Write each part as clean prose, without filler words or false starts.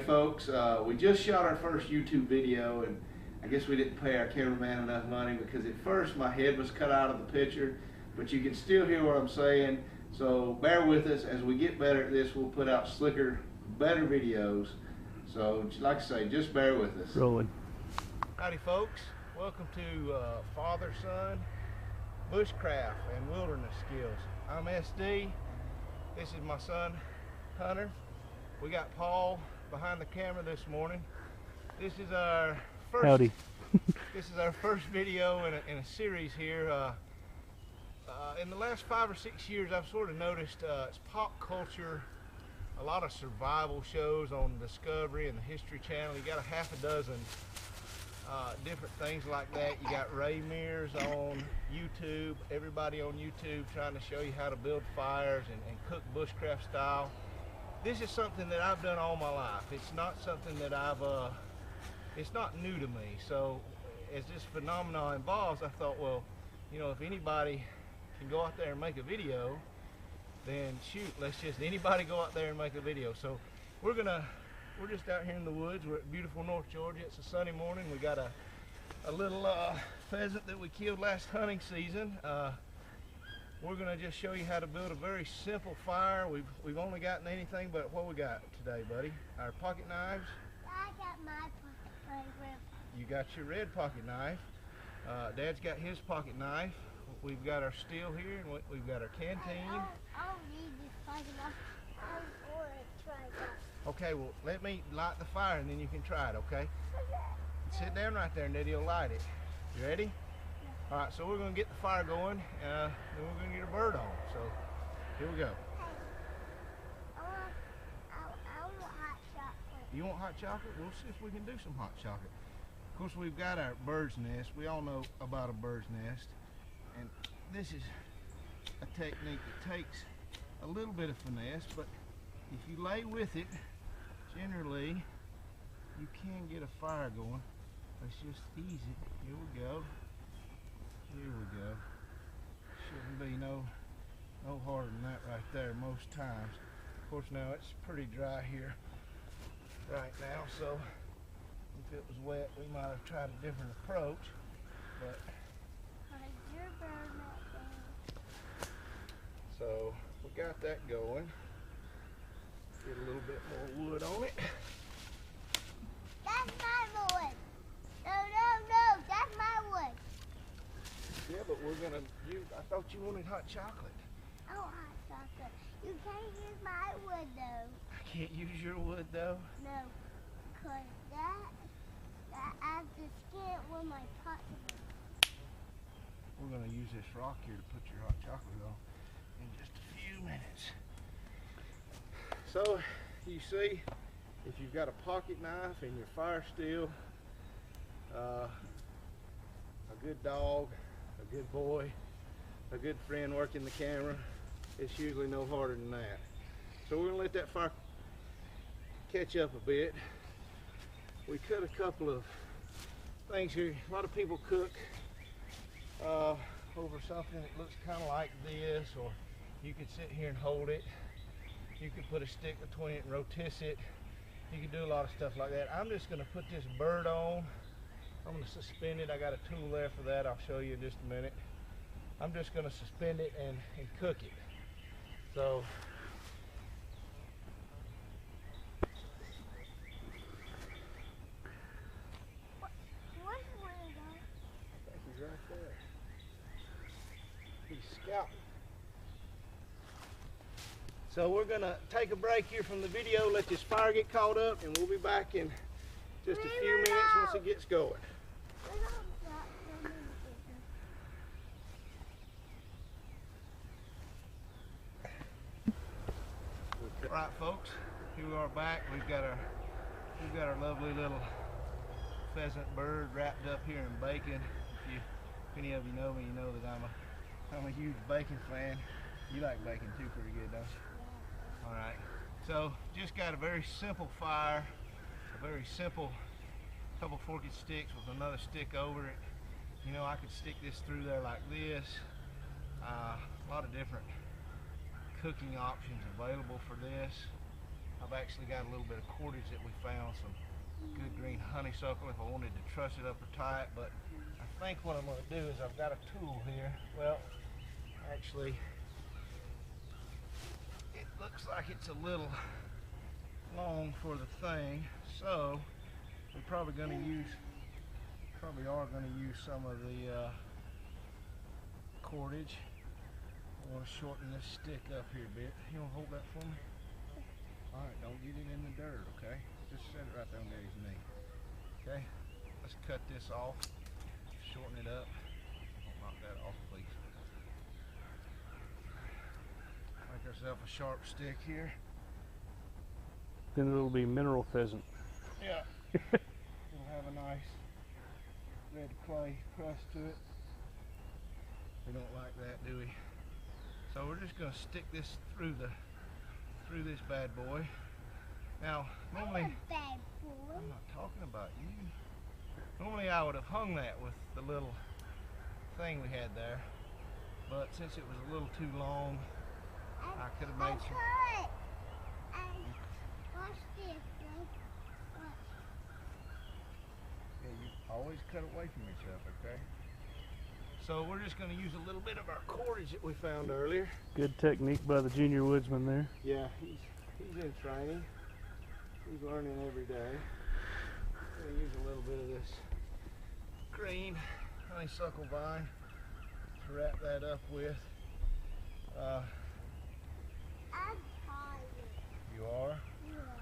folks, we just shot our first YouTube video, and I guess we didn't pay our cameraman enough money because at first my head was cut out of the picture, but you can still hear what I'm saying. So bear with us. As we get better at this, we'll put out slicker, better videos. So like I say, just bear with us. Rolling. Howdy folks, welcome to Father-Son Bushcraft and Wilderness Skills. I'm SD, this is my son Hunter. We got Paul behind the camera this morning. This is our first, howdy. This is our first video in a series here. In the last 5 or 6 years, I've sort of noticed it's pop culture, a lot of survival shows on Discovery and the History Channel. You got a half a dozen different things like that. You got Ray Mears on YouTube, everybody on YouTube trying to show you how to build fires and cook bushcraft style. This is something that I've done all my life. It's not something that it's not new to me. So as this phenomenon evolves, I thought, well, you know, if anybody can go out there and make a video, then shoot, let's just anybody go out there and make a video. So we're just out here in the woods. We're at beautiful North Georgia. It's a sunny morning. We got a little pheasant that we killed last hunting season. We're gonna just show you how to build a very simple fire. We've only gotten anything but what we got today, buddy. Our pocket knives. I got my pocket knife. You got your red pocket knife. Dad's got his pocket knife. We've got our steel here, and we've got our canteen. I don't need this pocket knife. I want to try that. Okay, well, let me light the fire, and then you can try it, okay? Sit down right there, and Daddy will light it. You ready? Yeah. All right, so we're going to get the fire going, then we're going to get a bird on. So, here we go. I want hot chocolate. You want hot chocolate? We'll see if we can do some hot chocolate. Of course, we've got our bird's nest. We all know about a bird's nest. And this is a technique that takes a little bit of finesse, but if you lay with it, generally you can get a fire going. Let's just ease it. Here we go. Here we go. Shouldn't be no harder than that right there most times. Of course, now it's pretty dry here right now, so if it was wet, we might have tried a different approach, but so we got that going. Get a little bit more wood on it. That's my wood. No, that's my wood. Yeah, but we're gonna use, I thought you wanted hot chocolate. I want hot chocolate. You can't use my wood though. I can't use your wood though? No, because that I have to skin it with my pocket. We're going to use this rock here to put your hot chocolate on in just a few minutes. So, you see, if you've got a pocket knife and your fire steel, a good dog, a good boy, a good friend working the camera, it's usually no harder than that. So we're going to let that fire catch up a bit. We cut a couple of things here. A lot of people cook over something that looks kind of like this, or you could sit here and hold it. You could put a stick between it and rotisserie it. You could do a lot of stuff like that. I'm just going to put this bird on. I'm going to suspend it. I got a tool there for that. I'll show you in just a minute. I'm just going to suspend it and cook it. So right there. He's scouting. So we're gonna take a break here from the video, let this fire get caught up, and we'll be back in just a few minutes once it gets going. Right, folks, here we are back. We've got our lovely little pheasant bird wrapped up here in bacon. If any of you know me, you know that I'm a huge bacon fan. You like bacon too pretty good, don't you? All right. So just got a very simple fire, a very simple couple forked sticks with another stick over it. You know, I could stick this through there like this. A lot of different cooking options available for this. I've actually got a little bit of cordage that we found, some good green honeysuckle if I wanted to truss it up or tie it, but I think what I'm going to do is I've got a tool here. Well, actually, it looks like it's a little long for the thing, so we're probably are going to use some of the cordage. I want to shorten this stick up here a bit. You want to hold that for me? Alright, don't get it in the dirt, okay? Just set it right there on Daddy's knee. Okay? Let's cut this off. Shorten it up. Don't knock that off, please. Make ourselves a sharp stick here. Then it'll be mineral pheasant. Yeah. It'll have a nice red clay crust to it. We don't like that, do we? So we're just going to stick this through this bad boy. Now, normally, I'm a bad boy. I'm not talking about you. Normally I would have hung that with the little thing we had there, but since it was a little too long, I could have made some. Watch this, watch. Yeah, you always cut away from yourself, okay? So we're just going to use a little bit of our cordage that we found earlier. Good technique by the junior woodsman there. Yeah, he's in training. He's learning every day. I'm going to use a little bit of this green honeysuckle vine to wrap that up with. I'm tired. You are? Yeah.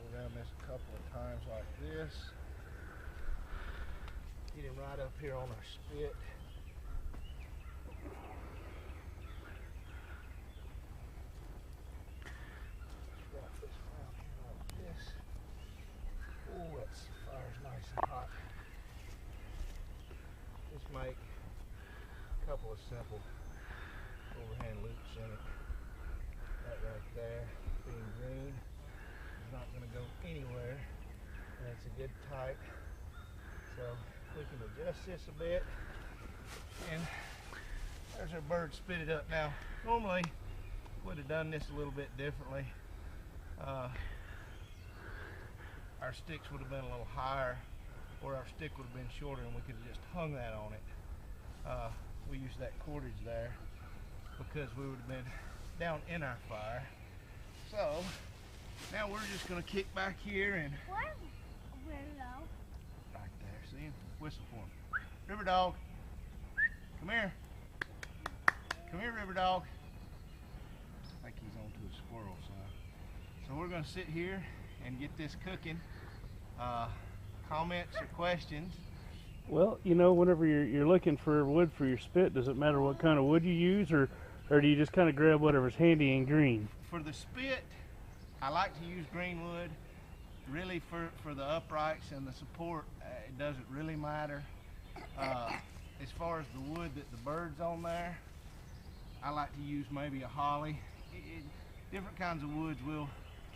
We're going to miss a couple of times like this. Get him right up here on our spit. Wrap this around here like this. Oh, that fire's nice and hot. Just make a couple of simple overhand loops in it. That right there, being green, is not going to go anywhere. And it's a good type. So we can adjust this a bit, and there's our bird spitted up. Now, normally would have done this a little bit differently. Our sticks would have been a little higher, or our stick would have been shorter, and we could have just hung that on it. We used that cordage there because we would have been down in our fire. So now we're just going to kick back here and Where's Willow? right there. See him? Whistle for him. River dog. Come here. Come here, river dog. I think he's on to a squirrel, so we're going to sit here and get this cooking. Comments or questions? Well, you know, whenever you're looking for wood for your spit, does it matter what kind of wood you use, or do you just kind of grab whatever's handy and green? For the spit, I like to use green wood. Really, for the uprights and the support, it doesn't really matter. As far as the wood that the bird's on there, I like to use maybe a holly. Different kinds of woods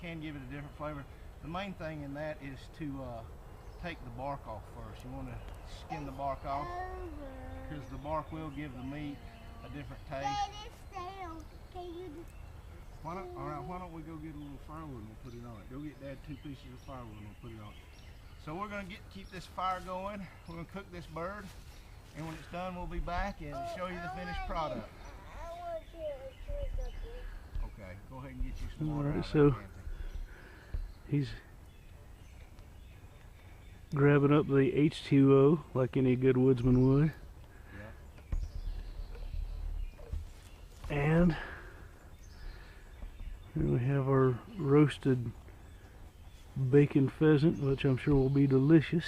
can give it a different flavor. The main thing in that is to take the bark off first. You want to skin the bark off because the bark will give the meat a different taste. Can you All right, why don't we go get a little firewood and we'll put it on it. Go get Dad 2 pieces of firewood and we'll put it on it. So we're going to keep this fire going. We're going to cook this bird, and when it's done we'll be back and show you the finished product. I want to drink a bit. Okay, go ahead and get you some water. Alright, out so of that he's grabbing up the H2O like any good woodsman would. Yeah. And here we have our roasted bacon pheasant, which I'm sure will be delicious.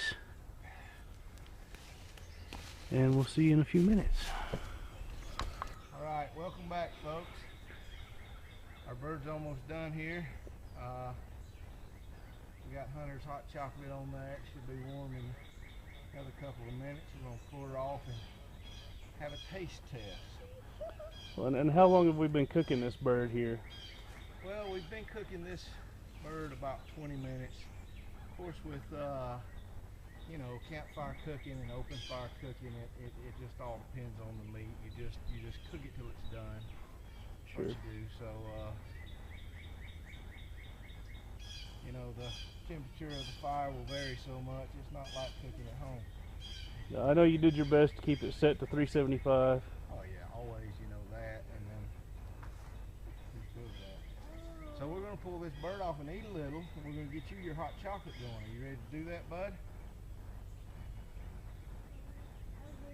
And we'll see you in a few minutes. Alright, welcome back, folks. Our bird's almost done here. We got Hunter's hot chocolate on there. It should be warm in another couple of minutes. We're going to pull her off and have a taste test. Well, and how long have we been cooking this bird here? Well, we've been cooking this bird about 20 minutes. Of course, with you know, campfire cooking and open fire cooking, it just all depends on the meat. You just cook it till it's done. Sure. What you do. So You know, the temperature of the fire will vary so much. It's not like cooking at home. I know you did your best to keep it set to 375. Oh yeah, always, you know that, and then that. So we're gonna pull this bird off and eat a little, and we're gonna get you your hot chocolate going. Are you ready to do that, bud?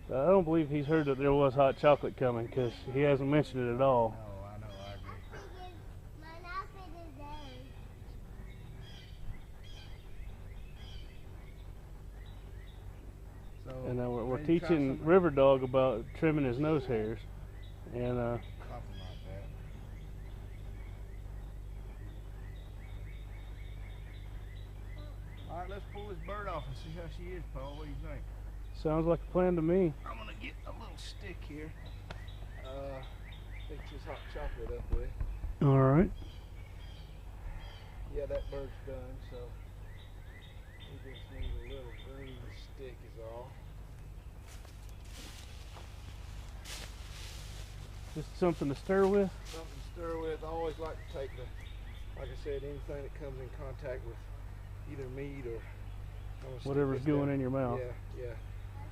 I don't believe he's heard that there was hot chocolate coming because he hasn't mentioned it at all. No, I know, I agree. My outfit is there. So, And we're ready to try teaching something? River Dog about trimming his nose hairs. And Something like that. All right, let's pull this bird off and see how she is, Paul. What do you think? sounds like a plan to me. I'm gonna get a little stick here. Mix this hot chocolate up with. All right. Yeah, that bird's done, so we just need a little green stick is all. Just something to stir with. Something to stir with. I always like to take the, like I said, anything that comes in contact with either meat or Whatever's going in your mouth. Yeah, yeah.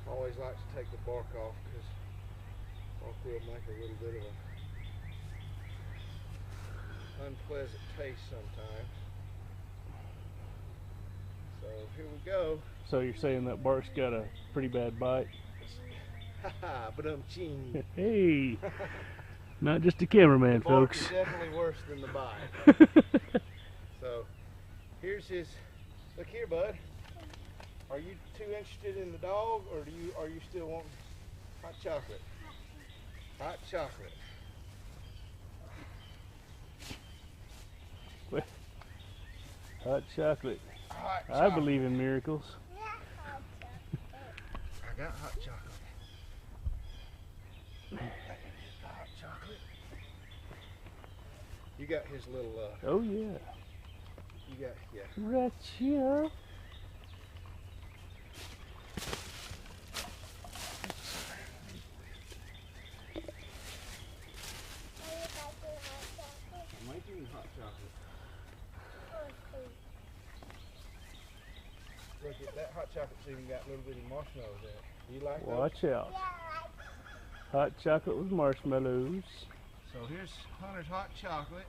Always like to take the bark off because bark will make a little bit of a unpleasant taste sometimes. So here we go. So you're saying that bark's got a pretty bad bite? Haha, but ching. Hey, not just a cameraman, The bark folks. is definitely worse than the bite. So here's his. Look here, bud. Are you too interested in the dog, or are you still wanting hot chocolate? Hot chocolate. Hot chocolate. Hot I chocolate. believe in miracles. Yeah, hot chocolate. I got hot chocolate. Hot chocolate. You got his little. Oh yeah. You got yeah. Right here. Are you making hot chocolate? I'm making hot chocolate. Oh, sweet. Look at that hot chocolate's even got little bitty marshmallows in it. Do you like those? Watch out. Yeah, I like Hot chocolate with marshmallows. So here's Hunter's hot chocolate.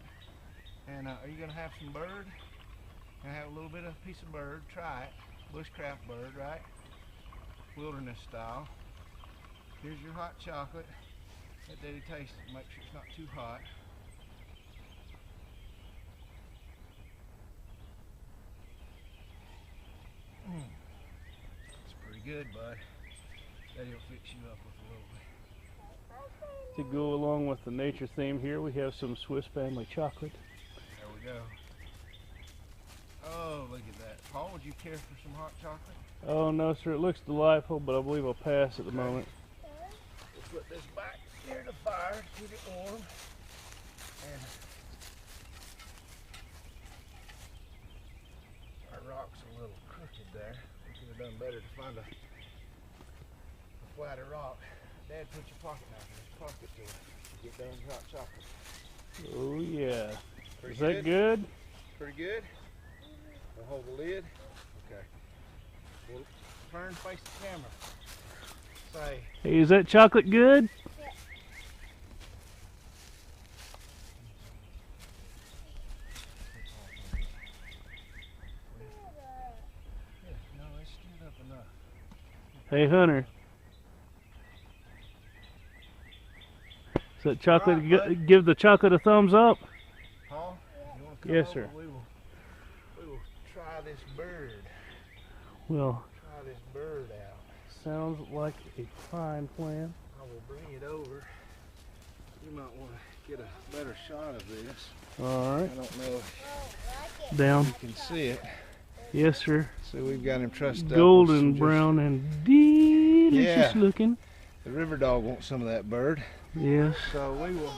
And are you gonna have some bird? Gonna have a little bit of piece of bird. Try it. Bushcraft bird, right? Wilderness style. Here's your hot chocolate. Let Daddy taste it. Make sure it's not too hot. It's pretty good, bud. Daddy'll fix you up with a little bit. To go along with the nature theme here, we have some Swiss Family chocolate. There we go. Oh, look at that. Paul, would you care for some hot chocolate? Oh no, sir, it looks delightful, but I believe I'll pass at the moment. We'll put this back near the fire to keep it warm. And our rock's a little crooked there. We could have done better to find a flatter rock. Dad, put your pocket knife in his pocket to get done with hot chocolate. Oh yeah. Pretty Is that good? Pretty good? We'll hold the lid. Okay. We'll turn, face the camera. Say, Hey, is that chocolate good? yeah, no, it's stood up enough. Hey, Hunter. Is that chocolate? All right, bud. Give the chocolate a thumbs up. Paul, you want to come Yes, over? sir. We will try this bird. Well, Try this bird out. sounds like a fine plan. I will bring it over. You might want to get a better shot of this. All I right, don't know if down. you can see it. Yes, sir. So we've got him trussed up. with Golden some just- brown and delicious Yeah. looking. The river dog wants some of that bird. Yes. So we will.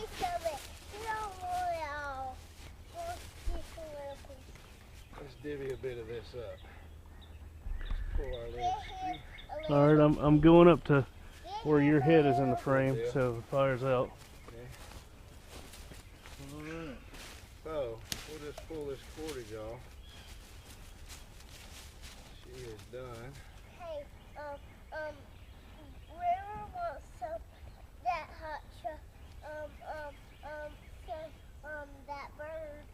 Let's divvy a bit of this up. Pull our little screw. All right, I'm going up to where your head is in the frame, so the fire's out. Alright. So we'll just pull this cordage off. done. Hey, River wants some that hot that bird.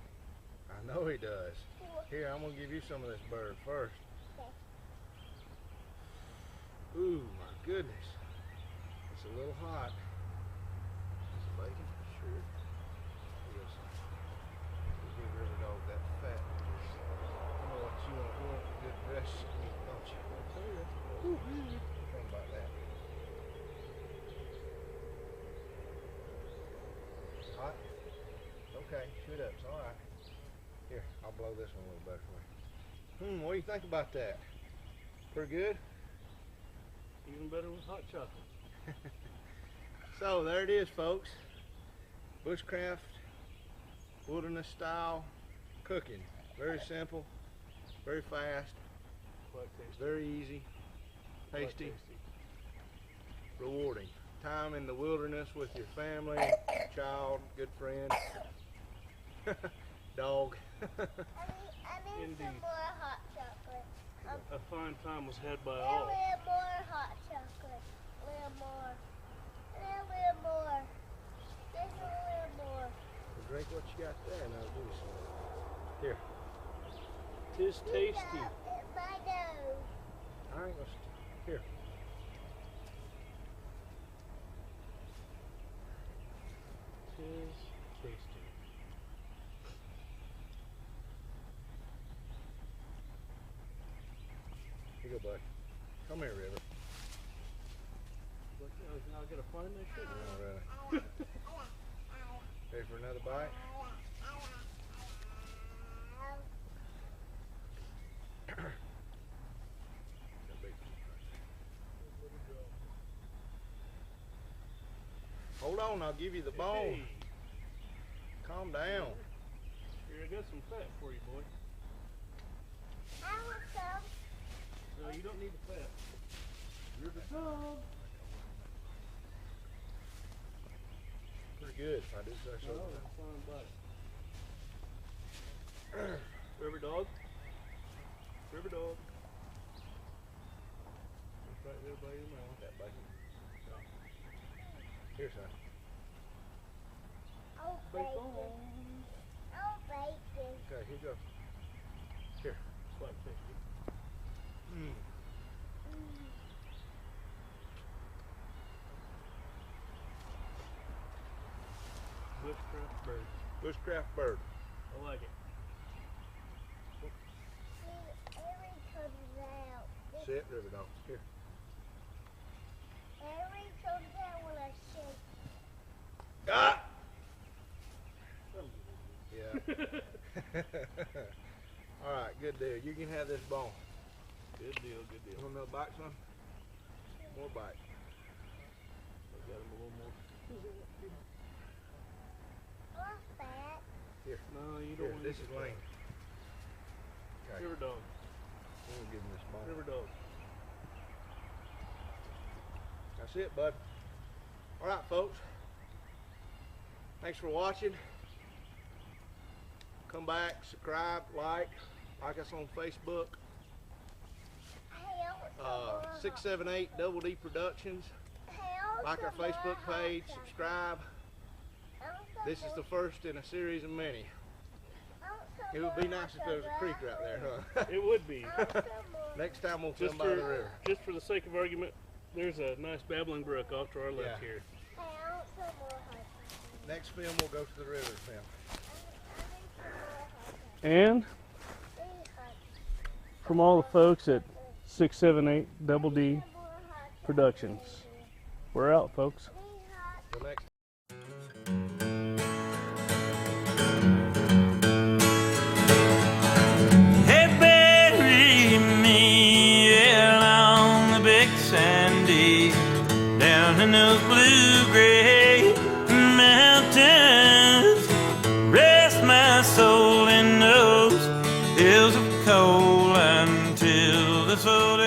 I know he does. Here, I'm gonna give you some of this bird first. Okay. Ooh, my goodness. It's a little hot. Is it bacon? Sure. Here goes some. We'll give River Dog that fat. You know what you want a good breast meat, don't you? I'll tell you. Ooh, think about that. Hot? Okay, shoot up. It's all right. Here, I'll blow this one a little better for you. What do you think about that? Pretty good? Even better with hot chocolate. So there it is, folks. Bushcraft, wilderness style cooking. Very simple, very fast, Quite tasty. very easy, Quite tasty, rewarding. Time in the wilderness with your family, child, good friend, dog. I need Indeed. some more hot chocolate. A fine time was had by A all. little more hot chocolate. A little more. A little more. Just a little more. Well, drink what you got there, and I'll give you some. Here, Tis tasty. It's my nose. I ain't gonna. Here. Tis tasty. Here you go, bud. Come here, River. Look, I gotta find that shit. All right. Ready for another bite? Hold on, I'll give you the bone. Hey, Calm down. here, I got some fat for you, boy. I want some. No, you don't need the fat. You're the dog. Pretty good, if I do say so. Oh, that's a fine bite. River dog. River dog. It's right there by your mouth. That bacon. Here, son. Oh, bacon. Oh, bacon. Okay, here you go. Here. Quite tasty. Mm. Bushcraft bird. Bushcraft bird. I like it. See, Harry comes out. Sit, River Dog. Here. Harry comes out when I shake. Ah! Some Yeah. All right, good deal. You can have this bone. Good deal, good You deal. want another bite, son? More bite. I got him a little more. Or fat. Here. No, you don't Here, want this to is eat the lean. fat. Okay. River dog. We'll give him this bone. River dog. That's it, bud. All right, folks. Thanks for watching. Come back, subscribe, like us on Facebook. Hey, I want some more hot- 678 Double D Productions. Hey, I want Like our some more Facebook hot page, chocolate. subscribe. I want some This is more- the first in a series of many. I want some It would be more nice if hot there was a creek chocolate. right there, huh? It would be. I want some more. Next time we'll Just come by the river. for the sake of argument, there's a nice babbling brook off to our left Yeah. here. Hey, I want some more hot chocolate. Next film we'll go to the river film. I need some more hot chocolate. And Please, hot from all the folks at 678 Double D some more hot chocolate. Productions, we're out, folks. Please, hot Till next Hey, bury me along the big sandy, down in those blue-gray mountains. Rest my soul in those hills of coal until the soul